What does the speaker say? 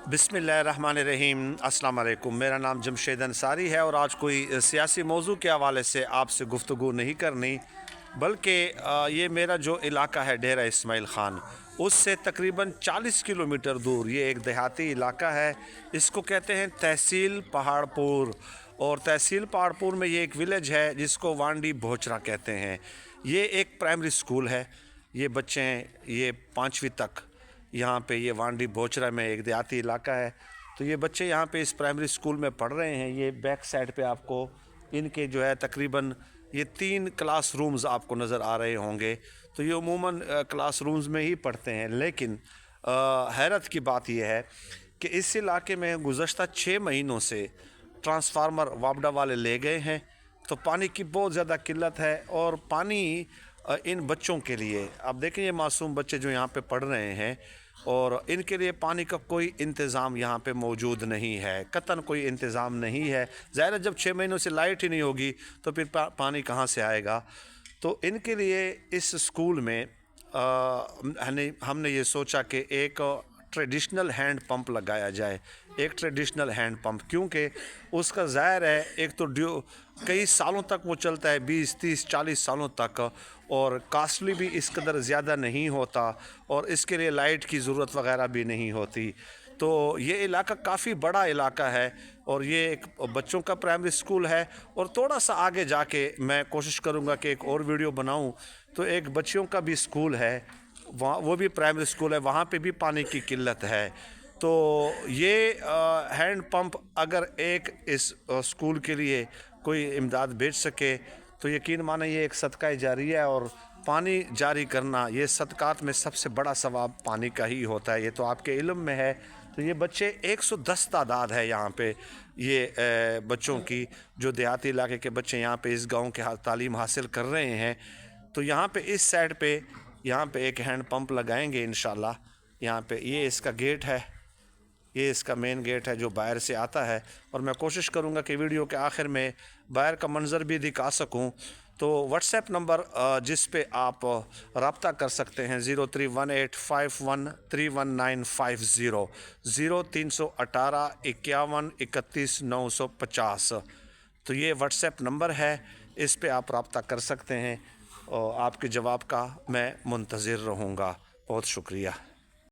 बिस्मिल्लाहिर्रहमानिर्रहीम। अस्सलाम वालेकुम। मेरा नाम जमशेद अंसारी है और आज कोई सियासी मौजू के हवाले से आपसे गुफ्तगू नहीं करनी, बल्कि ये मेरा जो इलाका है डेरा इस्माइल ख़ान, उससे तकरीबन 40 किलोमीटर दूर ये एक देहाती इलाका है। इसको कहते हैं तहसील पहाड़पुर, और तहसील पहाड़पुर में ये एक विलेज है जिसको वांडी भोचरा कहते हैं। ये एक प्राइमरी स्कूल है। ये बच्चे ये 5वीं तक यहाँ पे ये वांडी भोचरा में एक देहाती इलाका है, तो ये बच्चे यहाँ पे इस प्राइमरी स्कूल में पढ़ रहे हैं। ये बैक साइड पे आपको इनके जो है तकरीबन ये 3 क्लास रूम्स आपको नज़र आ रहे होंगे। तो ये उमूमन क्लास रूम्स में ही पढ़ते हैं, लेकिन हैरत की बात यह है कि इस इलाके में गुज़श्ता 6 महीनों से ट्रांसफार्मर वापडा वाले ले गए हैं, तो पानी की बहुत ज़्यादा किल्लत है। और पानी इन बच्चों के लिए, आप देखें ये मासूम बच्चे जो यहाँ पे पढ़ रहे हैं, और इनके लिए पानी का कोई इंतज़ाम यहाँ पे मौजूद नहीं है, कतन कोई इंतज़ाम नहीं है। ज़ाहिर है जब 6 महीनों से लाइट ही नहीं होगी तो फिर पानी कहाँ से आएगा। तो इनके लिए इस स्कूल में हमने ये सोचा कि एक ट्रेडिशनल हैंड पंप लगाया जाए। एक ट्रेडिशनल हैंड पंप, क्योंकि उसका ज़ाहिर है एक तो कई सालों तक वो चलता है, 20, 30, 40 सालों तक, और कास्टली भी इस कदर ज़्यादा नहीं होता, और इसके लिए लाइट की ज़रूरत वगैरह भी नहीं होती। तो ये इलाका काफ़ी बड़ा इलाका है, और ये एक बच्चों का प्राइमरी स्कूल है। और थोड़ा सा आगे जाके मैं कोशिश करूँगा कि एक और वीडियो बनाऊँ, तो एक बच्चियों का भी स्कूल है, वहाँ वो भी प्राइमरी स्कूल है, वहाँ पे भी पानी की किल्लत है। तो ये हैंड पंप अगर एक इस स्कूल के लिए कोई इमदाद भेज सके तो यकीन माने ये एक सदका जारिया है, और पानी जारी करना ये सदक़ात में सबसे बड़ा सवाब पानी का ही होता है। ये तो आपके इल्म में है। तो ये बच्चे 110 तादाद है यहाँ पे, ये बच्चों की, जो देहाती इलाके के बच्चे यहाँ पे इस गाँव के तालीम हासिल कर रहे हैं। तो यहाँ पे इस साइड पे यहाँ पे एक हैंड पंप लगाएंगे इंशाल्लाह। यहाँ पे ये इसका गेट है, ये इसका मेन गेट है जो बाहर से आता है, और मैं कोशिश करूँगा कि वीडियो के आखिर में बाहर का मंज़र भी दिखा सकूँ। तो व्हाट्सएप नंबर जिस पे आप रब्ता कर सकते हैं 031851311950 0318 51 31 950। तो ये व्हाट्सएप नंबर है, इस पे आप रब्ता कर सकते हैं, और आपके जवाब का मैं मुंतज़िर रहूँगा। बहुत शुक्रिया।